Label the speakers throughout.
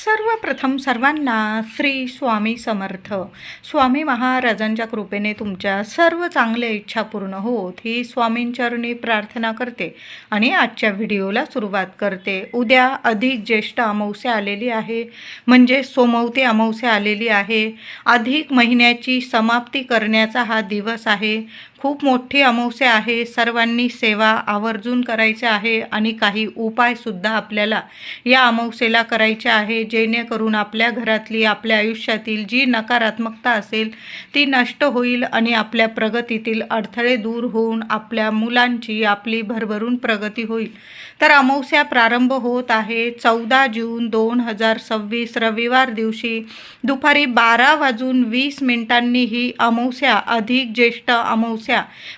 Speaker 1: सर्वप्रथम सर्वांना श्री स्वामी समर्थ. स्वामी महाराजांच्या कृपेने तुमच्या सर्व चांगल्या इच्छा पूर्ण होत ही स्वामींचरणी प्रार्थना करते आणि आजच्या व्हिडिओला सुरुवात करते. उद्या अधिक ज्येष्ठ अमावस्या आलेली आहे, म्हणजे सोमवती अमावस्या आलेली आहे. अधिक महिन्याची समाप्ती करण्याचा हा दिवस आहे. खूप मोठी अमावस्या आहे. सर्वांनी सेवा आवर्जून करायची आहे आणि काही उपायसुद्धा आपल्याला या अमावस्येला करायचे आहे, जेणेकरून आपल्या घरातली, आपल्या आयुष्यातील जी नकारात्मकता असेल ती नष्ट होईल आणि आपल्या प्रगतीतील अडथळे दूर होऊन आपल्या मुलांची, आपली भरभरून प्रगती होईल. तर अमावस्या प्रारंभ होत आहे 14 जून 2026 रविवार दिवशी दुपारी 12:20 ही अमावस्या, अधिक ज्येष्ठ अमावस्या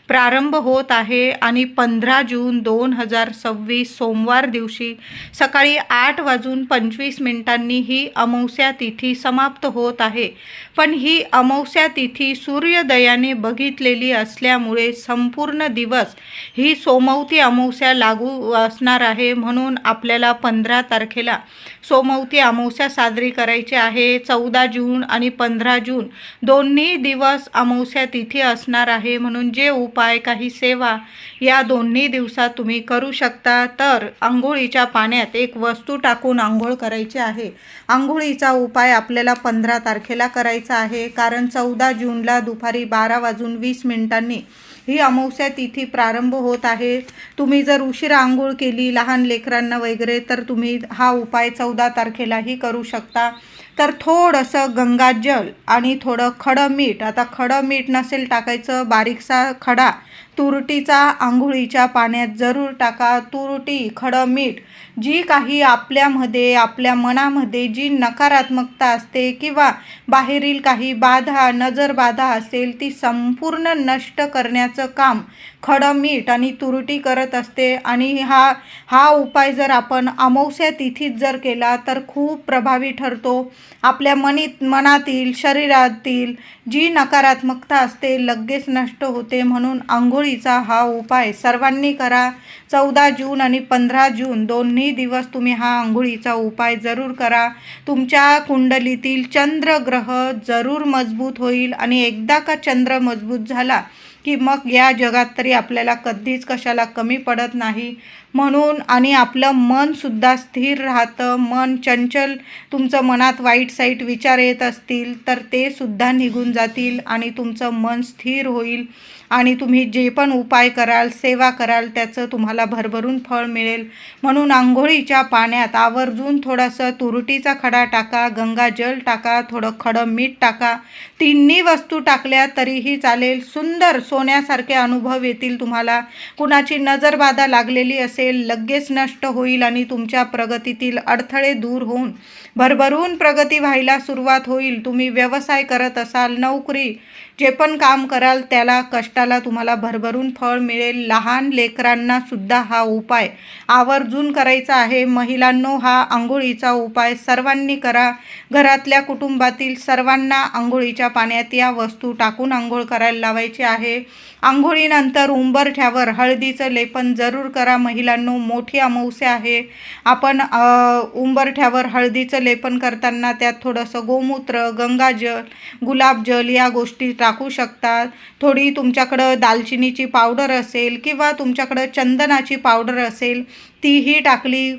Speaker 1: प्रारंभ होत आहे आणि 15 जून 2026 सोमवार दिवशी सकाळी 8:25 ही अमावस्या तिथी समाप्त होत आहे. पण ही अमावस्या तिथी सूर्योदयाने बघितलेली असल्यामुळे संपूर्ण दिवस ही सोमवती अमावस्या लागू असणार आहे. म्हणून आपल्याला 15 तारखेला सोमवती अमावस्या साजरी करायची आहे. 14 जून आणि 15 जून दोन्ही दिवस अमावस्या तिथी असणार आहे. म्हणून जे उपाय, काही सेवा या दोन्ही दिवसात तुम्ही करू शकता. तर आंघोळीच्या पाण्यात एक वस्तू टाकून आंघोळ करायची आहे. आंघोळीचा उपाय आपल्याला 15 तारखेला करायचा आहे, कारण 14 जूनला दुपारी 12:20 ही अमावस्या तिथी प्रारंभ होत आहे. तुम्ही जर उशिरा आंघोळ केली लहान लेकरांना वगैरे, तर तुम्ही हा उपाय 14 तारखेलाही करू शकता. तर थोडंसं गंगाजल आणि थोडं खडं मीठ, आता खडं मीठ नसेल टाकायचं, बारीकसा खडा तुरटीचा आंघोळीच्या पाण्यात जरूर टाका. तुरटी, खडं मीठ, जी काही आपल्यामध्ये, आपल्या मनामध्ये जी नकारात्मकता असते किंवा बाहेरील काही बाधा, नजर बाधा असेल, ती संपूर्ण नष्ट करण्याचं काम खडं मीठ आणि तुरटी करत असते. आणि हा उपाय जर आपण अमावस्या तिथीत जर केला तर खूप प्रभावी ठरतो. आपल्या मनातील, शरीरातील जी नकारात्मकता असते लगेच नष्ट होते. म्हणून आंघोळीचा हा उपाय सर्वांनी करा. 14 जून आणि 15 जून दोन्ही दिवस तुम्ही हा आंघोळीचा उपाय जरूर करा. तुमच्या कुंडलीतील चंद्रग्रह जरूर मजबूत होईल आणि एकदा का चंद्र मजबूत झाला की मग या जगात तरी आपल्याला कधीच कशाला कमी पडत नाही. म्हणून आणि आपलं मनसुद्धा स्थिर राहतं. मन चंचल, तुमचं मनात वाईट साईट विचार येत असतील तर ते सुद्धा निघून जातील आणि तुमचं मन स्थिर होईल आणि तुम्ही जे पण उपाय कराल, सेवा कराल, त्याचं तुम्हाला भरभरून फळ मिळेल. म्हणून आंघोळीच्या पाण्यात आवर्जून थोडंसं तुरटीचा खडा टाका, गंगाजल टाका, थोडं खडं मीठ टाका. तिन्ही वस्तू टाकल्या तरीही चालेल. सुंदर सोन्यासारखे अनुभव येतील तुम्हाला. कुणाची नजरबाधा लागलेली असेल लगेच नष्ट होईल आणि तुमच्या प्रगतीतील अडथळे दूर होऊन भरभरून प्रगती व्हायला सुरुवात होईल. तुम्ही व्यवसाय करत असाल, नोकरी, जे पण काम कराल त्याला, कष्टाला तुम्हाला भरभरून फळ मिळेल. लहान लेकरांना सुद्धा हा उपाय आवर्जून करायचा आहे. महिलांनो, हा आंघोळीचा उपाय सर्वांनी करा. घरातल्या कुटुंबातील सर्वांना आंघोळीच्या पाण्यात या वस्तू टाकून आंघोळ करायला लावायची आहे. आंघोळीनंतर उंबरठ्यावर हळदीचं लेपन जरूर करा. महिलांनो, मोठी अमावस्या आहे. आपण उंबरठ्यावर हळदीचं लेपन करताना त्यात थोडंसं गोमूत्र, गंगाजल, गुलाबजल या गोष्टी टाकू शकता. थोडी तुमच्याकडं दालचिनीची पावडर असेल किंवा तुमच्याकडं चंदनाची पावडर असेल तीही टाकली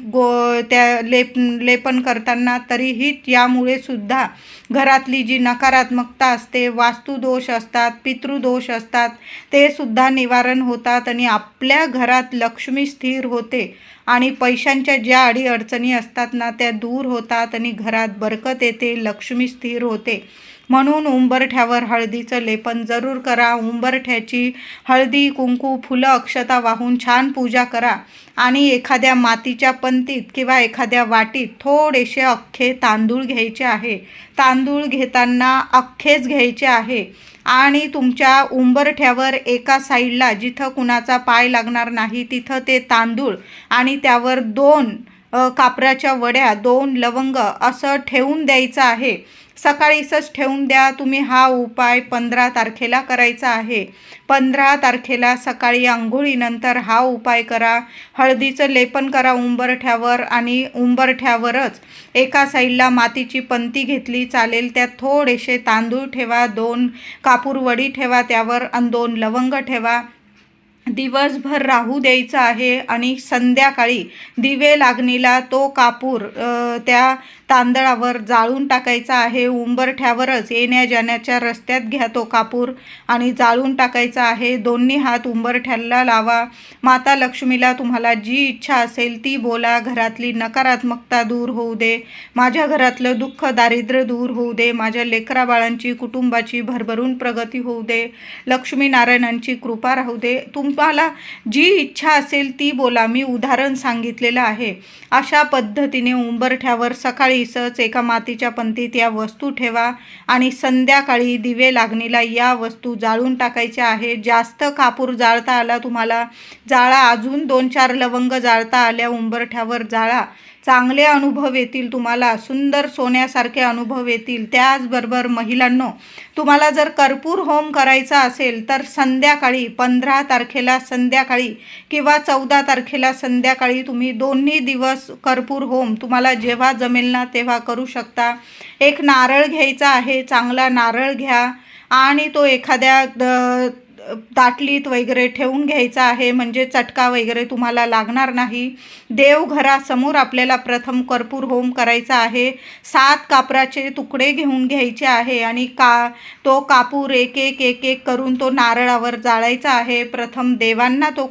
Speaker 1: त्या लेपन करताना, तरीही यामुळे सुद्धा घरातली जी नकारात्मकता असते, वास्तुदोष असतात, पितृदोष असतात, ते सुद्धा निवारण होतात आणि आपल्या घरात लक्ष्मी स्थिर होते आणि पैशांच्या ज्या अडीअडचणी असतात ना त्या दूर होतात आणि घरात बरकत येते, लक्ष्मी स्थिर होते. म्हणून उंबरठ्यावर हळदीचं लेपन जरूर करा. उंबरठ्याची हळदी, कुंकू, फुलं, अक्षता वाहून छान पूजा करा आणि एखाद्या मातीच्या पंतीत किंवा एखाद्या वाटीत थोडेसे अख्खे तांदूळ घ्यायचे आहे. तांदूळ घेताना अख्खेच घ्यायचे आहे आणि तुमच्या उंबरठ्यावर एका साईडला जिथं कुणाचा पाय लागणार नाही तिथं ते तांदूळ आणि त्यावर 2 कापराच्या वड्या, 2 लवंग असं ठेवून द्यायचं आहे. सकाळीच ठेवून द्या. तुम्ही हा उपाय 15 तारखेला करायचा आहे. 15 तारखेला सकाळी अंघोळीनंतर हा उपाय करा. हळदीचं लेपन करा उंबरठ्यावर आणि उंबरठ्यावरच एका साईडला मातीची पंती घेतली चालेल. त्यात थोडेसे तांदूळ ठेवा, 2 कापूर वडी ठेवा त्यावर आणि 2 लवंग ठेवा. दिवसभर राहू द्यायचं आहे आणि संध्याकाळी दिवे लागणीला तो कापूर त्या तांदळावर जाळून टाकायचा आहे. उंबरठ्यावरच येण्या जाण्याच्या रस्त्यात घ्या तो कापूर आणि जाळून टाकायचा आहे. दोन्ही हात उंबरठ्याला लावा. माता लक्ष्मीला तुम्हाला जी इच्छा असेल ती बोला. घरातली नकारात्मकता दूर होऊ दे, माझ्या घरातलं दुःख दारिद्र्य दूर होऊ दे, माझ्या लेकराबाळांची कुटुंबाची भरभरून प्रगती होऊ दे, लक्ष्मीनारायणांची कृपा राहू दे. तुम्हाला जी इच्छा असेल ती बोला. मी उदाहरण सांगितलेलं आहे. अशा पद्धतीने उंबरठ्यावर सकाळीच एका मातीच्या पंतीत या वस्तू ठेवा आणि संध्याकाळी दिवे लागणीला या वस्तू जाळून टाकायच्या आहे. जास्त कापूर जाळता आला तुम्हाला जाळा. अजून 2-4 लवंग जाळता आल्या उंबरठ्यावर जाळा. चांगले अनुभव येतील तुम्हाला. सुंदर सोन्यासारखे अनुभव येतील. त्याचबरोबर महिलांनो, तुम्हाला जर कर्पूर होम करायचा असेल तर संध्याकाळी 15 तारखेला संध्याकाळी किंवा 14 तारखेला संध्याकाळी तुम्ही दोन्ही दिवस कर्पूर होम तुम्हाला जेव्हा जमेल ना तेव्हा करू शकता. एक नारळ घ्यायचा आहे. चांगला नारळ घ्या आणि तो एखाद्या ताटलीत वगैरे ठेवून घ्यायचा आहे, म्हणजे चटका वगैरे तुम्हाला लागणार नाही. देवघरासमोर आपल्याला प्रथम कर्पूर होम करायचा आहे. 7 कापराचे तुकडे घेऊन घ्यायचे आहे आणि तो कापूर एक एक करून तो नारळावर जाळायचा आहे. प्रथम देवांना तो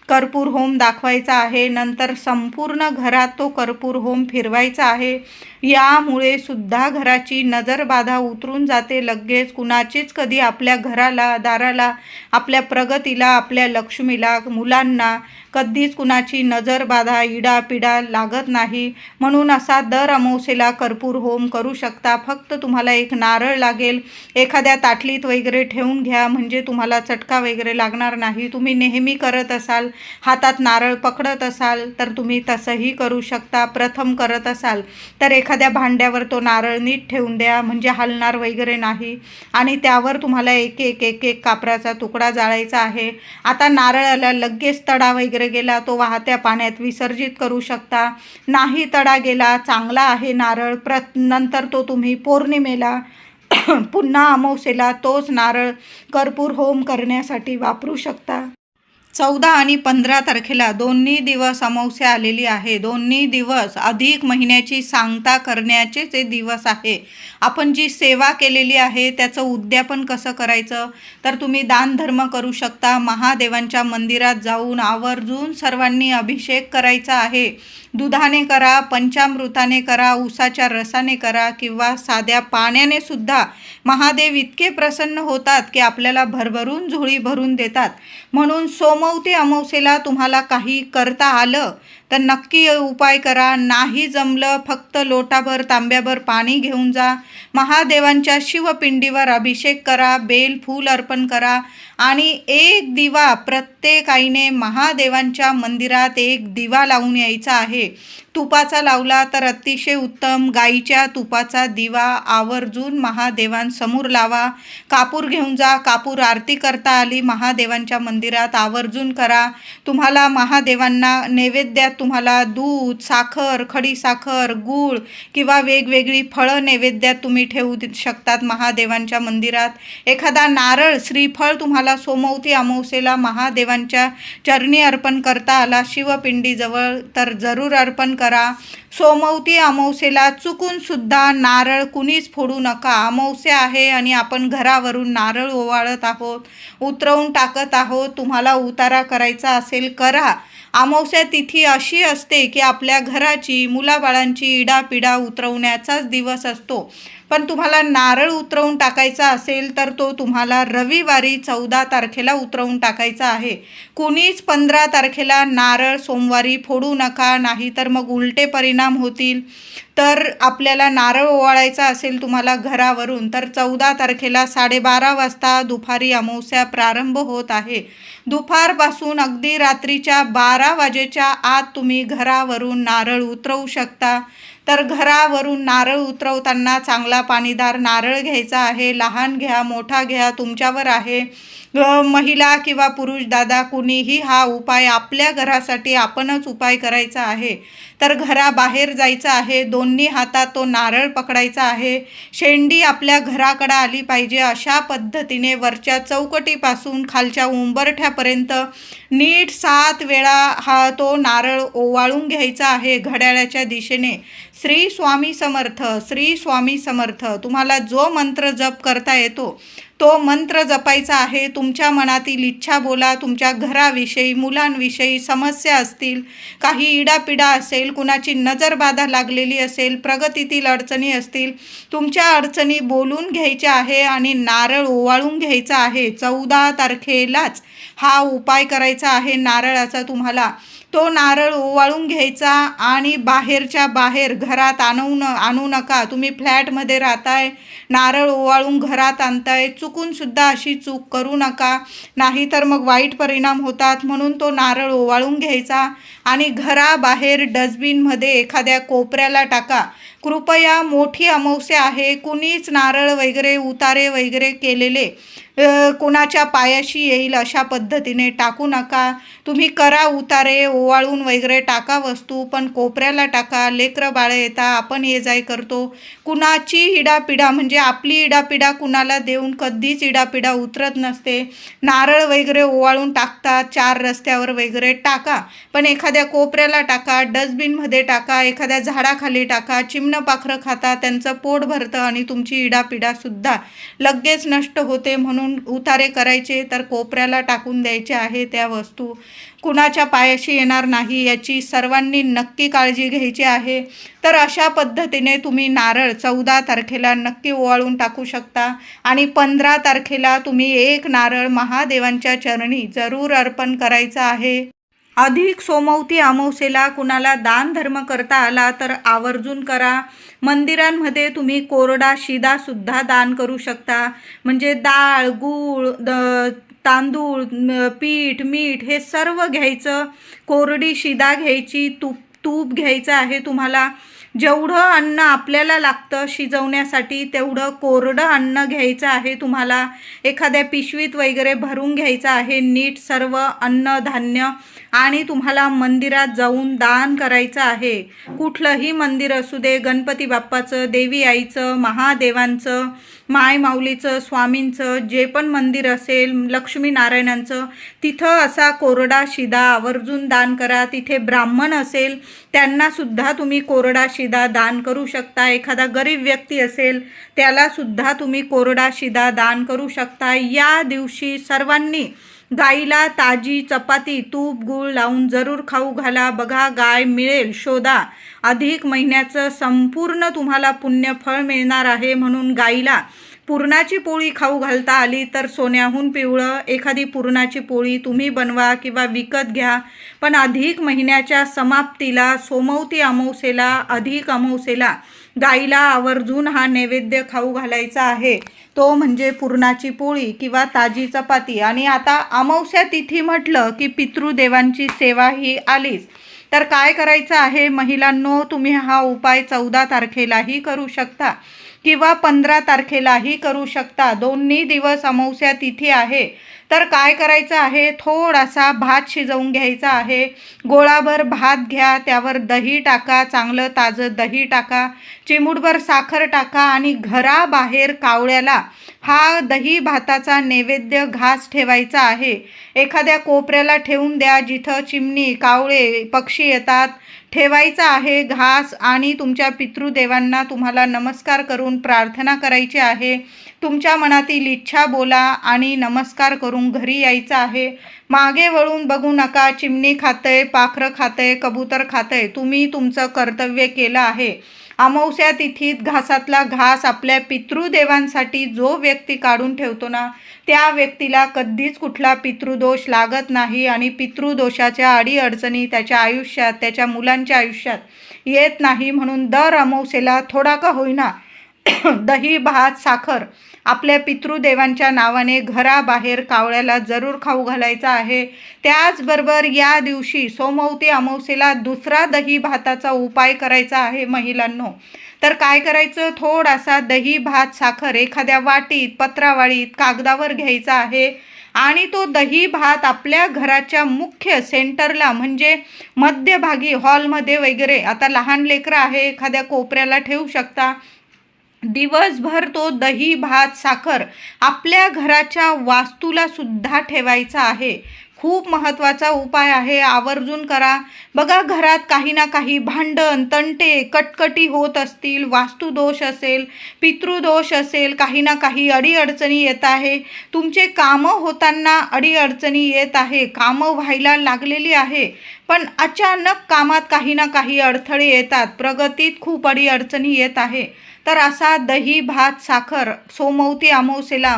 Speaker 1: कर्पूर होम दाखवायचा आहे. नंतर संपूर्ण घरात तो कर्पूर होम फिरवायचा आहे. यामुळे सुद्धा घराची नजरबाधा उतरून जाते. लगेच कुणाचीच कधी आपल्या घराला, दाराला, आपल्या प्रगतीला, आपल्या लक्ष्मीला, मुलांना कधीच कुणाची नजरबाधा, इडापिडा लागत नाही. म्हणून असा दर अमावस्येला कर्पूर होम करू शकता. फक्त तुम्हाला एक नारळ लागेल. एखाद्या ताटलीत वगैरे ठेवून घ्या, म्हणजे तुम्हाला चटका वगैरे लागणार नाही. तुम्ही नेहमी करत असाल, हातात नारळ पकडत असाल तर तुम्ही तसंही करू शकता. प्रथम करत असाल तर एखाद्या भांड्यावर तो नारळ नीट ठेवून द्या, म्हणजे हलणार वगैरे नाही. आणि त्यावर तुम्हाला एक एक कापराचा तुकडा जाळायचा आहे. आता नारळाला लगेच तडा वगैरे गेला तो वाहत्या पाण्यात विसर्जित करू शकता. नाही तडा गेला, चांगला आहे नारळ, नंतर तो तुम्ही पौर्णिमेला पुन्हा अमावस्येला तोच नारळ कर्पूर होम करण्यासाठी वापरू शकता. 14 आणि 15 तारखेला दोन्ही दिवस अमावस्या आलेली आहे. दोन्ही दिवस अधिक महिन्याची सांगता करण्याचे ते दिवस आहे. आपण जी सेवा केलेली आहे त्याचं उद्यापन कसं करायचं, तर तुम्ही दानधर्म करू शकता. महादेवांच्या मंदिरात जाऊन आवर्जून सर्वांनी अभिषेक करायचा आहे. दुधाने करा, पंचामृताने करा, उसाच्या रसाने करा किंवा साध्या पाण्याने सुद्धा महादेव इतके प्रसन्न होतात की आपल्याला भरभरून झोळी भरून देतात. म्हणून सोमवती अमावस्येला तुम्हाला काही करता आलं तर नक्की उपाय करा. नाही जमलं, फक्त लोटाभर तांब्याभर पाणी घेऊन जा. महादेवांच्या शिवपिंडीवर अभिषेक करा, बेल फूल अर्पण करा आणि एक दिवा प्रत्येक आईने महादेवांच्या मंदिरात एक दिवा लावून यायचा आहे. तुपाचा लावला तर अतिशय उत्तम. गाईच्या तुपाचा दिवा आवर्जून महादेवांसमोर लावा. कापूर घेऊन जा. कापूर आरती करता आली महादेवांच्या मंदिरात आवर्जून करा. तुम्हाला महादेवांना नैवेद्यात तुम्हाला दूध, साखर, खडीसाखर, गूळ किंवा वेगवेगळी फळं नैवेद्यात तुम्ही ठेवू शकतात महादेवांच्या मंदिरात. एखादा नारळ, श्रीफळ तुम्हाला सोमवती अमावस्येला महादेवांच्या चरणी अर्पण करता आला शिवपिंडीजवळ तर जरूर अर्पण करा. सोमवती अमावस्येला चुकून सुद्धा नारळ कुणीच फोडू नका. अमावस्या आहे आणि आपण घरावरून नारळ ओवाळत आहोत, उतरवून टाकत आहोत. तुम्हाला उतारा करायचा असेल करा. अमावस्या तिथी अशी असते की आपल्या घराची, मुलाबाळांची इडापिडा उतरवण्याचाच दिवस असतो. पण तुम्हाला नारळ उतरवून टाकायचा असेल तर तो तुम्हाला रविवारी 14 तारखेला उतरवून टाकायचा आहे. कुणीच 15 तारखेला नारळ सोमवारी फोडू नका, नाही तर मग उलटे परिणाम होतील. तर आपल्याला नारळ ओवाळायचा असेल तुम्हाला घरावरून, तर 14 तारखेला 12:30 वाजता दुपारी अमावस्या प्रारंभ होत आहे. दुपारपासून अगदी रात्रीच्या 12 वाजेच्या आत तुम्ही घरावरून नारळ उतरवू शकता. तर घरावरून नारळ उतरवताना चांगला पाणीदार नारळ घ्यायचा आहे. लहान घ्या, मोठा घ्या, तुमच्यावर आहे. महिला किंवा पुरुष दादा कुणीही हा उपाय आपल्या घरासाठी आपणच उपाय करायचा आहे. तर घराबाहेर जायचं आहे, दोन्ही हातात तो नारळ पकडायचा आहे. शेंडी आपल्या घराकडे आली पाहिजे अशा पद्धतीने वरच्या चौकटीपासून खालच्या उंबरठ्यापर्यंत नीट 7 वेळा हा तो नारळ ओवाळून घ्यायचा आहे घड्याळाच्या दिशेने. श्री स्वामी समर्थ, श्री स्वामी समर्थ. तुम्हाला जो मंत्र जप करता येतो तो मंत्र जपायचा आहे. तुमच्या मनातील इच्छा बोला. तुमच्या घराविषयी, मुलांविषयी समस्या असतील, काही इडापिडा असेल, कुणाची नजरबाधा लागलेली असेल, प्रगतीतील अडचणी असतील, तुमच्या अडचणी बोलून घ्यायच्या आहे आणि नारळ ओवाळून घ्यायचा आहे. 14 तारखेलाच हा उपाय करायचा आहे नारळाचा तुम्हाला. तो नारळ ओवाळून घ्यायचा आणि बाहेरच्या बाहेर घरात आणू नका. तुम्ही फ्लॅटमध्ये राहताय, नारळ ओवाळून घरात आणताय, चुकूनसुद्धा अशी चूक करू नका, नाहीतर मग वाईट परिणाम होतात. म्हणून तो नारळ ओवाळून घ्यायचा आणि घराबाहेर डस्टबिनमध्ये एखाद्या कोपऱ्याला टाका. कृपया मोठी अमावस्या आहे, कुणीच नारळ वगैरे उतारे वगैरे केलेले कोणाच्या पायाशी येईल अशा पद्धतीने टाकू नका. तुम्ही करा उतारे, ओवाळून वगैरे टाका वस्तू, पण कोपऱ्याला टाका. लेकरं बाळं येता, आपण ये जाय करतो. कुणाची इडापिडा म्हणजे आपली इडापिडा कुणाला देऊन कधीच इडापिडा उतरत नसते. नारळ वगैरे ओवाळून टाकतात, 4 रस्त्यावर वगैरे टाका, पण एखाद्या कोपऱ्याला टाका, डस्टबिनमध्ये टाका, एखाद्या झाडाखाली टाका. चिमणं पाखरं खाता, त्यांचं पोट भरतं आणि तुमची इडापिडासुद्धा लगेच नष्ट होते. म्हणून उतारे करायचे तर कोपऱ्याला टाकून द्यायचे आहे त्या वस्तू. कुणाच्या पायाशी येणार नाही याची सर्वांनी नक्की काळजी घ्यायची आहे. तर अशा पद्धतीने तुम्ही नारळ 14 तारखेला नक्की ओवाळून टाकू शकता आणि 15 तारखेला तुम्ही 1 नारळ महादेवांच्या चरणी जरूर अर्पण करायचा आहे. अधिक सोमवती अमावस्येला कुणाला दान धर्म करता आला तर आवर्जून करा. मंदिरांमध्ये तुम्ही कोरडा शिदासुद्धा दान करू शकता. म्हणजे डाळ, गूळ, तांदूळ, पीठ, मीठ हे सर्व घ्यायचं. कोरडी शिदा घ्यायची, तूप घ्यायचं आहे तुम्हाला. जेवढं अन्न आपल्याला लागतं शिजवण्यासाठी तेवढं कोरडं अन्न घ्यायचं आहे तुम्हाला. एखाद्या पिशवीत वगैरे भरून घ्यायचं आहे नीट सर्व अन्नधान्य आणि तुम्हाला मंदिरात जाऊन दान करायचं आहे. कुठलंही मंदिर असू दे, गणपती बाप्पाचं, देवी आईचं, महादेवांचं, माय माऊलीचं, स्वामींचं, जे पण मंदिर असेल, लक्ष्मीनारायणांचं, तिथं असा कोरडा शिदा आवर्जून दान करा. तिथे ब्राह्मण असेल त्यांनासुद्धा तुम्ही कोरडा शिदा दान करू शकता. एखादा गरीब व्यक्ती असेल त्यालासुद्धा तुम्ही कोरडा शिदा दान करू शकता. या दिवशी सर्वांनी गाईला ताजी चपाती, तूप, गूळ लावून जरूर खाऊ घाला. बघा, गाय मिळेल, शोधा. अधिक महिन्याचं संपूर्ण तुम्हाला पुण्यफळ मिळणार आहे. म्हणून गाईला पुरणाची पोळी खाऊ घालता आली तर सोन्याहून पिवळं एखादी पुरणाची पोळी तुम्ही बनवा किंवा विकत घ्या. पण अधिक महिन्याच्या समाप्तीला, सोमवती अमावस्येला, अधिक अमावस्येला गाईला आवर्जून हा नैवेद्य खाऊ घालायचा आहे. तो म्हणजे पुरणाची पोळी किंवा ताजी चपाती. आणि आता अमावस्या तिथी म्हटलं की पितृदेवांची सेवा ही आलीच. तर काय करायचं आहे महिलांनो, तुम्ही हा उपाय 14 तारखेलाही करू शकता किंवा 15 तारखेलाही करू शकता. दोन्ही दिवस अमावस्या तिथी आहे. तर काय करायचं आहे, थोडासा भात शिजवून घ्यायचा आहे. गोळाभर भात घ्या, त्यावर दही टाका, चांगलं ताजं दही टाका, चिमूटभर साखर टाका आणि घराबाहेर कावळ्याला हा दही भाताचा नैवेद्य घास ठेवायचा आहे. एखाद्या कोपऱ्याला ठेवून द्या जिथं चिमणी, कावळे, पक्षी येतात. ठेवायचा आहे घास आणि तुमच्या पितृदेवांना तुम्हाला नमस्कार करून प्रार्थना करायची आहे. तुमच्या मनातील इच्छा बोला आणि नमस्कार करून घरी यायचं आहे. मागे वळून बघू नका. चिमणी खातंय, पाखरं खातंय, कबूतर खातंय, तुम्ही तुमचं कर्तव्य केलं आहे. अमावस्या तिथीत घासातला घास आपल्या पितृदेवांसाठी जो व्यक्ती काढून ठेवतो ना, त्या व्यक्तीला कधीच कुठला पितृदोष लागत नाही आणि पितृदोषाच्या अडीअडचणी त्याच्या आयुष्यात, त्याच्या मुलांच्या आयुष्यात येत नाही. म्हणून दर अमावस्येला थोडा का होईना दही, भात, साखर आपल्या पितृदेवांच्या नावाने घराबाहेर कावळ्याला जरूर खाऊ घालायचा आहे. त्याचबरोबर या दिवशी सोमवती अमावस्येला दुसरा दही भाताचा उपाय करायचा आहे महिलांनो. तर काय करायचं, थोडासा दही, भात, साखर एखाद्या वाटीत, पत्रावळीत, कागदावर घ्यायचा आहे आणि तो दही भात आपल्या घराच्या मुख्य सेंटरला म्हणजे मध्यभागी हॉलमध्ये वगैरे, आता लहान लेकरं आहे एखाद्या कोपऱ्याला ठेवू शकता. दिवसभर तो दही, भात, साखर आपल्या घराच्या वास्तूला सुद्धा ठेवायचा आहे. खूप महत्त्वाचा उपाय आहे, आवर्जून करा. बघा, घरात काही ना काही भांडण, तंटे, कटकटी होत असतील, वास्तुदोष असेल, पितृदोष असेल, काही ना काही अडीअडचणी येत आहे, तुमचे कामं होताना अडीअडचणी येत आहे, कामं व्हायला लागलेली आहे पण अचानक कामात काही ना काही अडथळे येतात, प्रगतीत खूप अडीअडचणी येत आहे. तर असा दही, भात, साखर सोमवती अमावस्येला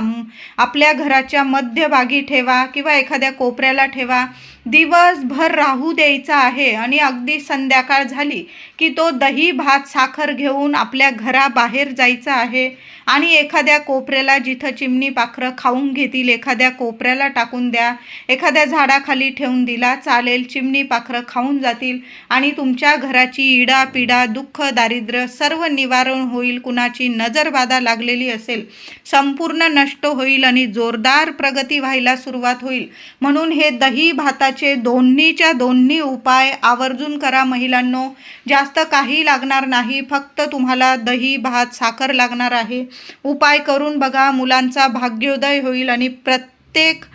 Speaker 1: आपल्या घराच्या मध्यभागी ठेवा किंवा एखाद्या कोपऱ्याला ठेवा. दिवसभर राहू द्यायचा आहे आणि अगदी संध्याकाळ झाली की तो दही, भात, साखर घेऊन आपल्या घराबाहेर जायचं आहे आणि एखाद्या कोपऱ्याला, जिथं चिमणी पाखरं खाऊन घेतील एखाद्या कोपऱ्याला टाकून द्या. एखाद्या झाडाखाली ठेवून दिला चालेल, चिमणी पाखरं खाऊन जातील आणि तुमच्या घराची इडा पिडा, दुःख, दारिद्र्य सर्व निवारण होईल. कुणाची नजरबाधा लागलेली असेल संपूर्ण नष्ट होईल आणि जोरदार प्रगती व्हायला सुरुवात होईल. म्हणून हे दही भाताचे दोन्हीच्या दोन्ही उपाय आवर्जून करा महिलांनो. जास्त काही लागणार नाही, फक्त तुम्हाला दही, भात, साखर लागणार आहे. उपाय करून बघा, मुलांचा भाग्योदय होईल आणि प्रत्येक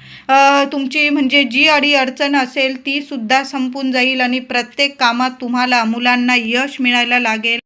Speaker 1: तुमची म्हणजे जी अडीअडचण असेल ती सुद्धा संपून जाईल आणि प्रत्येक कामात तुम्हाला, मुलांना यश मिळायला लागेल.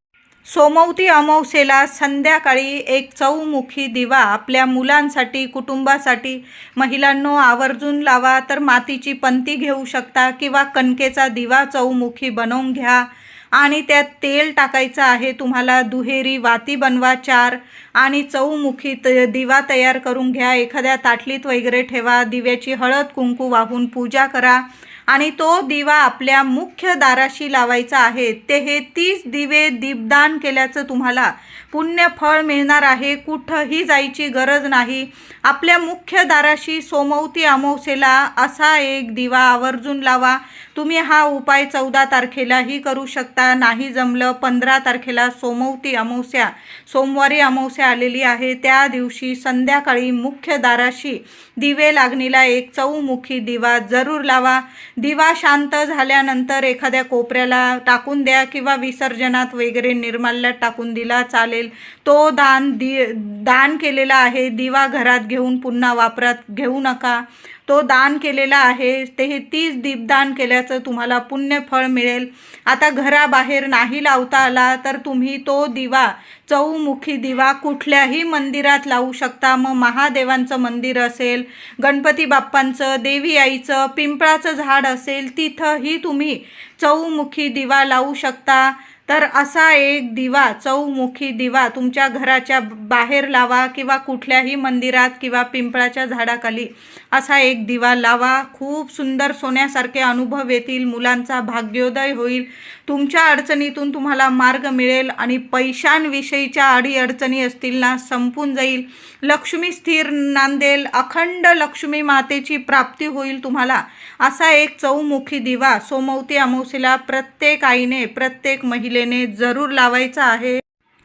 Speaker 1: सोमवती अमावस्येला संध्याकाळी एक चौमुखी दिवा आपल्या मुलांसाठी, कुटुंबासाठी महिलांनो आवर्जून लावा. तर मातीची पंती घेऊ शकता किंवा कणकेचा दिवा चौमुखी बनवून घ्या आणि त्यात तेल टाकायचं आहे तुम्हाला. दुहेरी वाती बनवा 4 आणि चौमुखी दिवा तयार करून घ्या. एखाद्या ताटलीत वगैरे ठेवा. दिव्याची हळद कुंकू वाहून पूजा करा आणि तो दिवा आपल्या मुख्य दाराशी लावायचा आहे. हे 30 दिवे दीपदान केल्याचं तुम्हाला पुण्य फळ मिळणार आहे. कुठंही जायची गरज नाही. आपल्या मुख्य दाराशी सोमवती अमावस्येला असा एक दिवा आवर्जून लावा. तुम्ही हा उपाय 14 तारखेलाही करू शकता. नाही जमलं 15 तारखेला सोमवती अमावस्या, सोमवारी अमावस्या आलेली आहे, त्या दिवशी संध्याकाळी मुख्य दाराशी दिवे लागणीला एक चौमुखी दिवा जरूर लावा. दिवा शांत झाल्यानंतर एखाद्या कोपऱ्याला टाकून द्या किंवा विसर्जनात वगैरे निर्माल्यात टाकून दिला चालेल. तो दान केलेला आहे. दिवा घरात घेऊन पुन्हा वापरात घेऊ नका. तो दान केलेला आहे. ते 30 दीपदान केल्याचं तुम्हाला पुण्यफळ मिळेल. आता घराबाहेर नाही लावता आला तर तुम्ही तो दिवा, चौमुखी दिवा कुठल्याही मंदिरात लावू शकता. मग महादेवांचं मंदिर असेल, गणपती बाप्पांचं, देवी आईचं, पिंपळाचं झाड असेल, तिथंही तुम्ही चौमुखी दिवा लावू शकता. तर असा एक दिवा, चौमुखी दिवा तुमच्या घराच्या बाहेर लावा किंवा कुठल्याही मंदिरात किंवा पिंपळाच्या झाडाखाली असा एक दिवा लावा. खूप सुंदर सोन्यासारखे अनुभव येतील. मुलांचा भाग्योदय होईल. तुमच्या अडचणीतून तुम्हाला मार्ग मिळेल आणि पैशांविषयीच्या अडीअडचणी असतील ना, संपून जाईल. लक्ष्मी स्थिर नांदेल. अखंड लक्ष्मी मातेची प्राप्ती होईल तुम्हाला. असा एक चौमुखी दिवा सोमवती अमावस्येला प्रत्येक आईने, प्रत्येक महिलेने जरूर लावायचा आहे.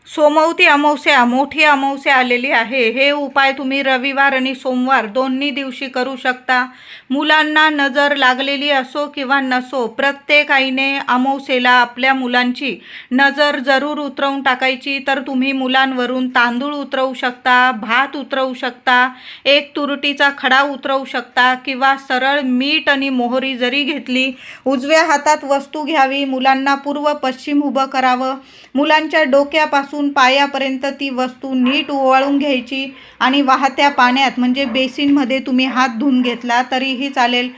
Speaker 1: सोमवती अमावस्या, मोठी अमावस्या आलेली आहे. हे उपाय तुम्ही रविवार आणि सोमवार दोन्ही दिवशी करू शकता. मुलांना नजर लागलेली असो किंवा नसो, प्रत्येक आईने अमावस्येला आपल्या मुलांची नजर जरूर उतरवून टाकायची. तर तुम्ही मुलांवरून तांदूळ उतरवू शकता, भात उतरवू शकता, एक तुरटीचा खडा उतरवू शकता किंवा सरळ मीठ आणि मोहरी जरी घेतली, उजव्या हातात वस्तू घ्यावी, मुलांना पूर्व पश्चिम उभं करावं, मुलांच्या डोक्यापासून पायापर्यंत ती वस्तू नीट ओवाळून घ्यायची आणि वाहत्या पाण्यात म्हणजे बेसिनमध्ये तुम्ही हात धुवून घेतला तरीही चालेल.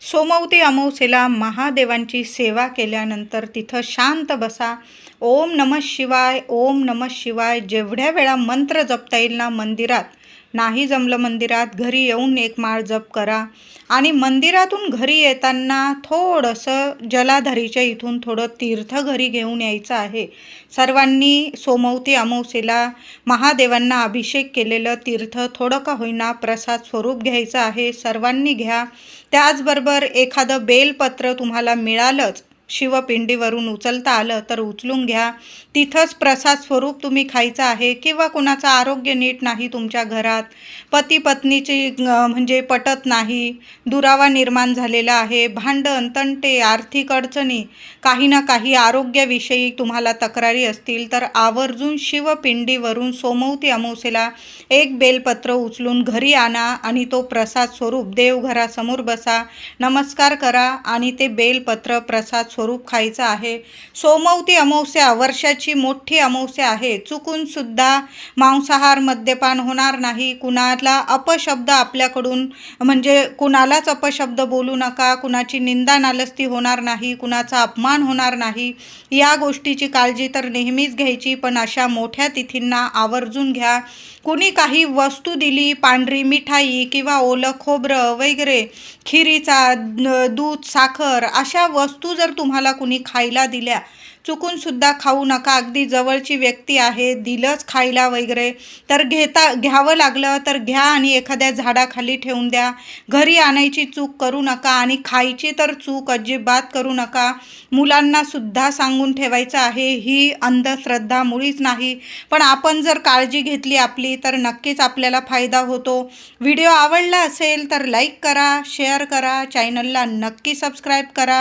Speaker 1: सोमवती अमावस्येला महादेवांची सेवा केल्यानंतर तिथं शांत बसा. ओम नमः शिवाय, ओम नमः शिवाय जेवढ्या वेळा मंत्र जपता येईल ना मंदिरात, नाही जमलं मंदिरात, घरी येऊन एक माळ जप करा. आणि मंदिरातून घरी येताना थोडंसं जलाधारीच्या इथून थोडं तीर्थ घरी घेऊन यायचं आहे. सर्वांनी सोमवती अमावस्येला महादेवांना अभिषेक केलेलं तीर्थ थोडं का होईना प्रसाद स्वरूप घ्यायचं आहे. सर्वांनी घ्या. त्याचबरोबर एखादं बेलपत्र तुम्हाला मिळालंच, शिवपिंडीवरून उचलता आलं तर उचलून घ्या. तिथंच प्रसाद स्वरूप तुम्ही खायचं आहे. किंवा कुणाचं आरोग्य नीट नाही तुमच्या घरात, पती पत्नीची म्हणजे पटत नाही, दुरावा निर्माण झालेला आहे, भांडण तंटे, आर्थिक अडचणी, काही ना काही आरोग्याविषयी तुम्हाला तक्रारी असतील तर आवर्जून शिवपिंडीवरून सोमवती अमावस्येला एक बेलपत्र उचलून घरी आणा आणि तो प्रसाद स्वरूप देवघरासमोर बसा, नमस्कार करा आणि ते बेलपत्र प्रसाद स्वरूप खायचं आहे. सोमवती अमावस्या वर्षाची मोठी अमावस्या आहे. चुकून सुद्धा मांसाहार मद्यपान होणार नाही. कुणाला अपशब्द आपल्याकडून म्हणजे कुणालाच अपशब्द बोलू नका, कुणाची निंदा नालस्ती होणार नाही, कुणाचा अपमान होणार नाही. या गोष्टीची काळजी तर नेहमीच घ्यायची, पण अशा मोठ्या तिथींना आवर्जून घ्या. कुणी काही वस्तू दिली, पांढरी मिठाई किंवा ओलं खोबरं वगैरे, खिरीचा दूध, साखर अशा वस्तू जर तुम्हाला कुणी खायला दिल्या, चुकूनसुद्धा खाऊ नका. अगदी जवळची व्यक्ती आहे, दिलंच खायला वगैरे तर घ्यावं लागलं तर घ्या आणि एखाद्या झाडाखाली ठेवून द्या. घरी आणायची चूक करू नका आणि खायची तर चूक अजिबात करू नका. मुलांनासुद्धा सांगून ठेवायचं आहे, ही अंधश्रद्धा मुळीच नाही. पण आपण जर काळजी घेतली आपली तर नक्कीच आपल्याला फायदा होतो. व्हिडिओ आवडला असेल तर लाईक करा, शेअर करा, चॅनलला नक्की सबस्क्राईब करा.